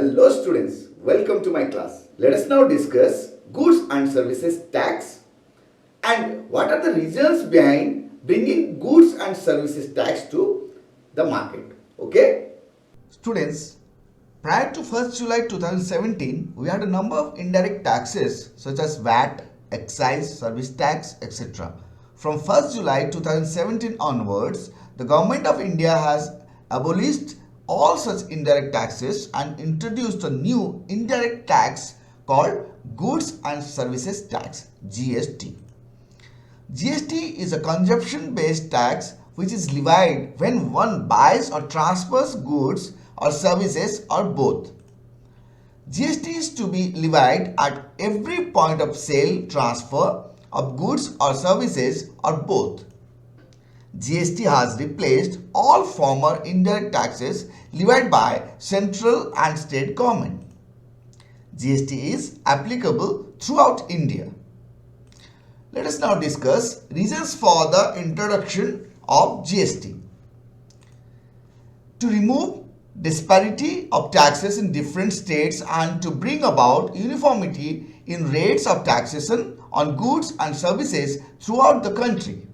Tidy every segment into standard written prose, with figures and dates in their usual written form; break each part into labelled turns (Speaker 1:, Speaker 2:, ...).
Speaker 1: Hello students, welcome to my class. Let us now discuss goods and services tax and what are the reasons behind bringing goods and services tax to the market. Okay?
Speaker 2: Students, prior to 1st July 2017, we had a number of indirect taxes such as VAT, excise, service tax, etc. From 1st July 2017 onwards, the Government of India has abolished all such indirect taxes and introduced a new indirect tax called Goods and Services Tax, GST. GST is a consumption-based tax which is levied when one buys or transfers goods or services or both. GST is to be levied at every point of sale, transfer of goods or services or both. GST has replaced all former indirect taxes levied by central and state government. GST is applicable throughout India. Let us now discuss reasons for the introduction of GST. To remove disparity of taxes in different states and to bring about uniformity in rates of taxation on goods and services throughout the country.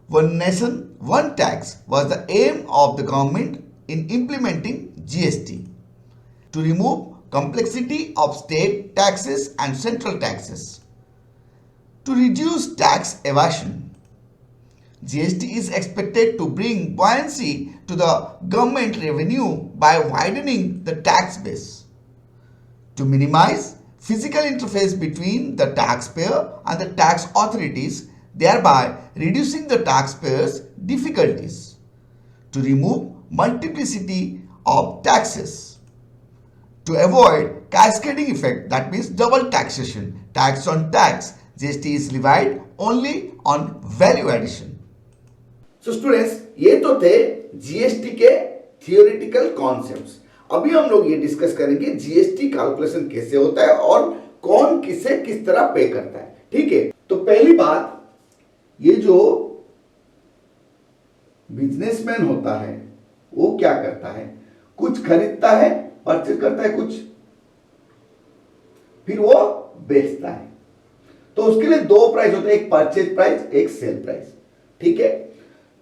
Speaker 2: One nation, one tax was the aim of the government in implementing GST. To remove complexity of state taxes and central taxes. To reduce tax evasion. GST is expected to bring buoyancy to the government revenue by widening the tax base. To minimize physical interface between the taxpayer and the tax authorities, thereby reducing the taxpayers' difficulties. To remove multiplicity of taxes. To avoid cascading effect, that means double taxation, tax on tax, GST is levied only on value addition.
Speaker 1: So students, ये तो थे GST के theoretical concepts. अभी हम लोग ये discuss करेंगे GST calculation कैसे होता है और कौन किसे किस तरह पे करता है. ठीक है, तो पहली बात, ये जो बिजनेसमैन होता है वो क्या करता है, कुछ खरीदता है, परचेज करता है कुछ, फिर वो बेचता है. तो उसके लिए दो प्राइस होते हैं, एक परचेज प्राइस, एक सेल प्राइस. ठीक है,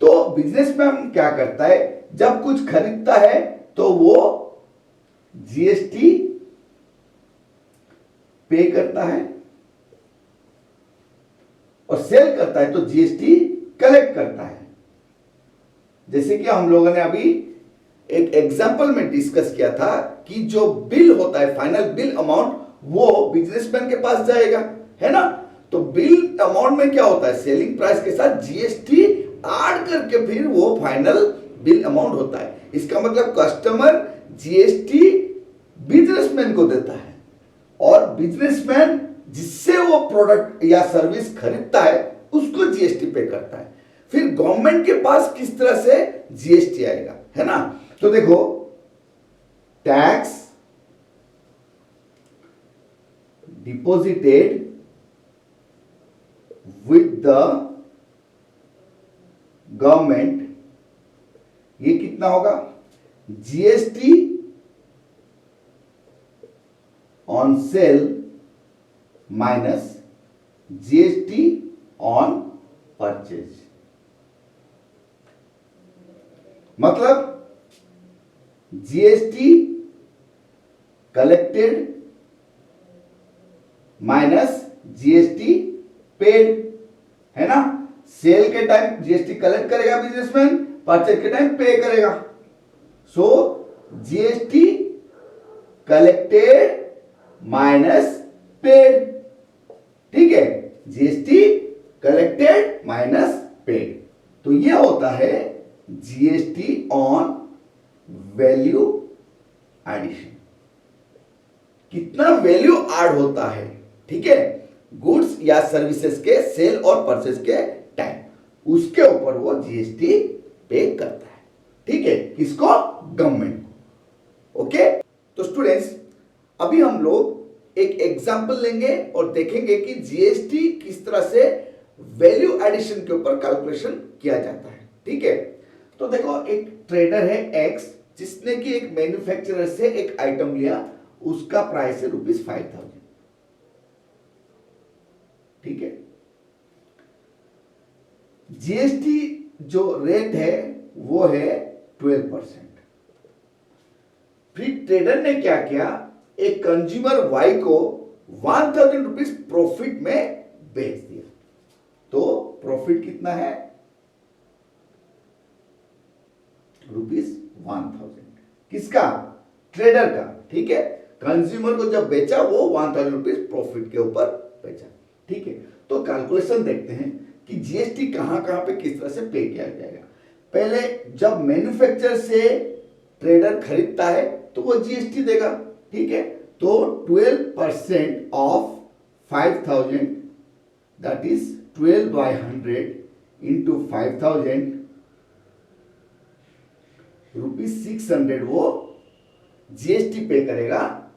Speaker 1: तो बिजनेसमैन क्या करता है, जब कुछ खरीदता है तो वो जीएसटी पे करता है और सेल करता है तो जीएसटी कलेक्ट करता है. जैसे कि हम लोगों ने अभी एक एग्जांपल में डिस्कस किया था कि जो बिल होता है, फाइनल बिल अमाउंट, वो बिजनेसमैन के पास जाएगा, है ना. तो बिल अमाउंट में क्या होता है, सेलिंग प्राइस के साथ जीएसटी ऐड करके फिर वो फाइनल बिल अमाउंट होता है. इसका मतलब कस्टमर जीएसटी बिजनेसमैन को देता है और बिजनेसमैन जिससे वो प्रोडक्ट या सर्विस खरीदता है उसको जीएसटी पे करता है. फिर गवर्नमेंट के पास किस तरह से जीएसटी आएगा, है ना. तो देखो, tax deposited with the government, ये कितना होगा, GST on sale minus GST on purchase. मतलब GST collected minus GST paid, है ना. सेल के टाइम जीएसटी कलेक्ट करेगा बिजनेसमैन, परचेज के टाइम पे करेगा. So GST collected minus paid. ठीक है, जीएसटी कलेक्टेड माइनस पेड. तो यह होता है जीएसटी ऑन वैल्यू एडिशन. कितना वैल्यू ऐड होता है, ठीक है, गुड्स या सर्विसेज के सेल और परचेज के टाइम, उसके ऊपर वो जीएसटी पे करता है. ठीक है, किसको, गवर्नमेंट को. ओके, तो स्टूडेंट्स, अभी हम लोग एक एग्जांपल लेंगे और देखेंगे कि जीएसटी किस तरह से वैल्यू एडिशन के ऊपर कैलकुलेशन किया जाता है. ठीक है, तो देखो, एक ट्रेडर है एक्स, जिसने कि एक मैन्युफैक्चरर से एक आइटम लिया, उसका प्राइस है ₹5,000। ठीक है। जीएसटी जो रेट है वो है 12%। फिर ट्रेडर ने क्या किया, एक कंज्यूमर वाई को 1,000 रुपीज प्रॉफिट में बेच दिया। तो प्रॉफिट कितना है, ₹1,000। किसका, ट्रेडर का। ठीक है, कंज्यूमर को जब बेचा वो 1,000 रुपीज प्रॉफिट के ऊपर बेचा। ठीक है, तो कैलकुलेशन देखते हैं कि जीएसटी कहां कहां पे किस तरह से पे किया जाएगा। पहले जब मैन्युफैक्चरर से ट्रेडर खरीदता है तो वो जीएसटी देगा। ठीक है, तो 12% ऑफ 5,000, दैट इज 12/100 इंटू 5,000 ₹600 वो जीएसटी पे करेगा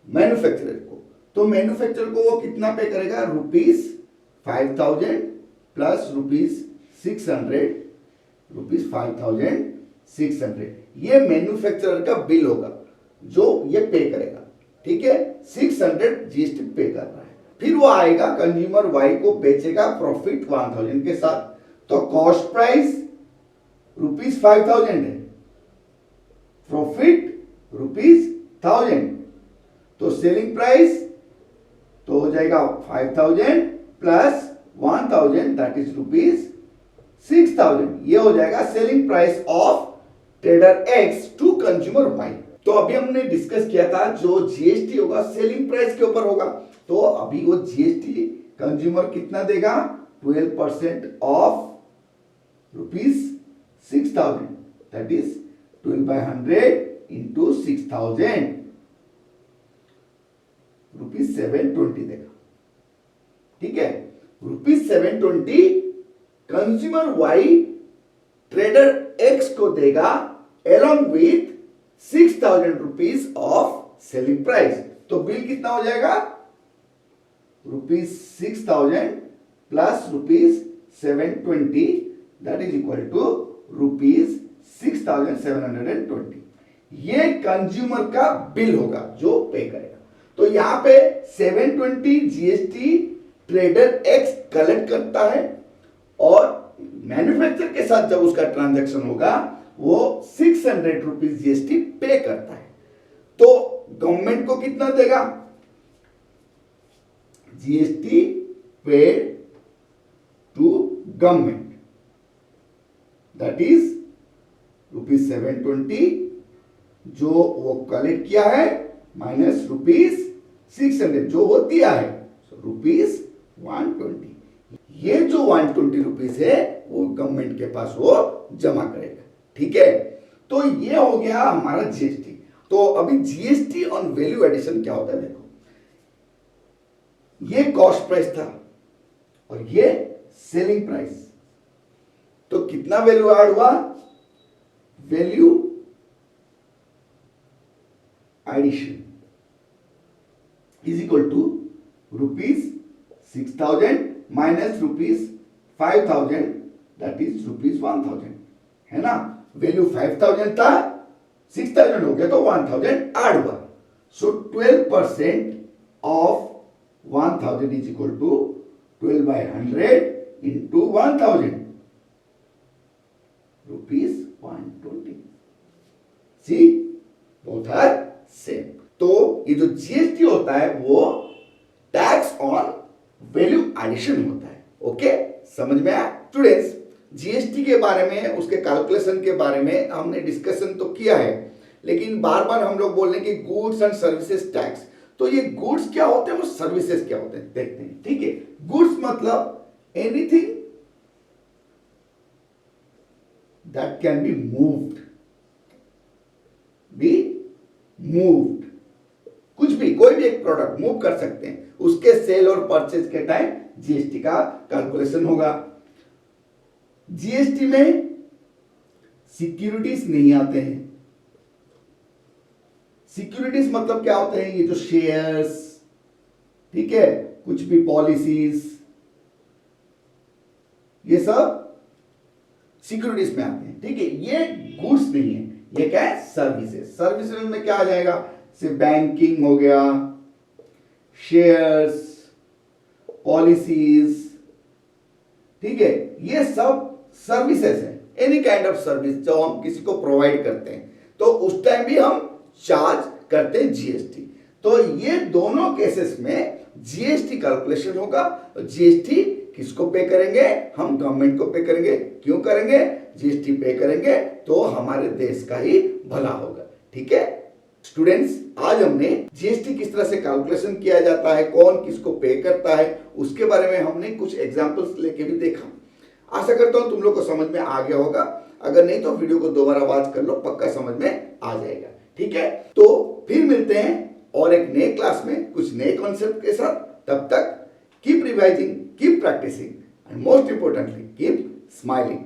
Speaker 1: मैन्युफैक्चरर को। तो मैन्युफैक्चरर को वो कितना पे करेगा, ₹5,000 प्लस ₹600, ₹5,600। ये मैन्युफैक्चरर का बिल होगा जो ये पे करेगा। ठीक है, 600 जीएसटी पे कर रहा है। फिर वो आएगा कंज्यूमर वाई को बेचेगा प्रॉफिट 1,000 के साथ। तो कॉस्ट प्राइस ₹5,000 है, प्रॉफिट ₹1,000। तो सेलिंग प्राइस तो हो जाएगा 5,000 प्लस 1,000, दैट इज ₹6,000। ये हो जाएगा selling price of trader X to consumer Y. तो अभी हमने डिस्कस किया था जो जीएसटी होगा सेलिंग प्राइस के ऊपर होगा। तो अभी वो जीएसटी कंज्यूमर कितना देगा, 12% ऑफ ₹6,000, दैट इज 12/100 इंटू 6,000, ₹720 देगा। ठीक है, ₹720 कंज्यूमर वाई ट्रेडर एक्स को देगा along with 6,000 rupees of selling price. तो बिल कितना हो जाएगा, ₹6,000 plus ₹720, that is equal to ₹6,720। ये कंज्यूमर का बिल होगा जो पे करेगा। तो यहां पे 720 जीएसटी ट्रेडर एक्स कलेक्ट करता है और मैन्युफैक्चरर के साथ जब उसका ट्रांजैक्शन होगा वो 600 रुपीज जीएसटी पे करता है। तो गवर्नमेंट को कितना देगा, GST paid to government, that is ₹720 जो वो कलेक्ट किया है माइनस ₹600 जो वो दिया है, ₹120। ये जो 120 रुपीज है वो गवर्नमेंट के पास वो जमा करेगा। ठीक है, तो ये हो गया हमारा जीएसटी। तो अभी जीएसटी ऑन वैल्यू एडिशन क्या होता है, देखो ये कॉस्ट प्राइस था और ये सेलिंग प्राइस। तो कितना वैल्यू ऐड हुआ, value addition is equal to ₹6,000 minus ₹5,000, that is ₹1,000, है ना। वैल्यू 5,000 था, 6,000 हो गया तो 1,000 ऐड हुआ। So 12% of 1,000 is equal to 12/100 into 1,000, ₹120। See both are same. तो ये जो जीएसटी होता है वो टैक्स ऑन वैल्यू एडिशन होता है। ओके, समझ में आया स्टूडेंट्स। जीएसटी के बारे में, उसके कैलकुलेशन के बारे में हमने डिस्कशन तो किया है, लेकिन बार बार हम लोग बोल रहे हैं कि गुड्स एंड सर्विसेज टैक्स। तो ये गुड्स क्या होते हैं, वो सर्विसेज क्या होते हैं देखते हैं। ठीक है, गुड्स मतलब anything that can be moved, कुछ भी, कोई भी एक प्रोडक्ट मूव कर सकते हैं, उसके सेल और परचेज के टाइम जीएसटी का कैलकुलेशन होगा। जीएसटी में सिक्योरिटीज नहीं आते हैं। सिक्योरिटीज मतलब क्या होते हैं, ये जो शेयर्स, ठीक है, कुछ भी पॉलिसीज, ये सब सिक्योरिटीज में आते हैं। ठीक है, ये गुड्स नहीं है, ये क्या है? सर्विसेज। सर्विसेज में क्या आ जाएगा? से बैंकिंग हो गया, शेयर्स, पॉलिसीज, ठीक है, ये सब सर्विसेज है। एनी काइंड ऑफ सर्विस जो हम किसी को प्रोवाइड करते हैं तो उस टाइम भी हम चार्ज करते हैं जीएसटी। तो ये दोनों केसेस में जीएसटी कैलकुलेशन होगा। जीएसटी किसको पे करेंगे? हम गवर्नमेंट को पे करेंगे। क्यों करेंगे? जीएसटी पे करेंगे तो हमारे देश का ही भला होगा। ठीक है स्टूडेंट्स, आज हमने जीएसटी किस तरह से कैलकुलेशन किया जाता है, कौन किसको पे करता है, उसके बारे में हमने कुछ एग्जांपल्स लेके भी देखा। आशा करता हूं तुम लोग को समझ में आ गया होगा। अगर नहीं तो वीडियो को दोबारा वॉच कर लो, पक्का समझ में आ जाएगा। ठीक है, तो फिर मिलते हैं और एक नए क्लास में कुछ नए कॉन्सेप्ट के साथ। तब तक keep revising, keep practising and most importantly keep smiling.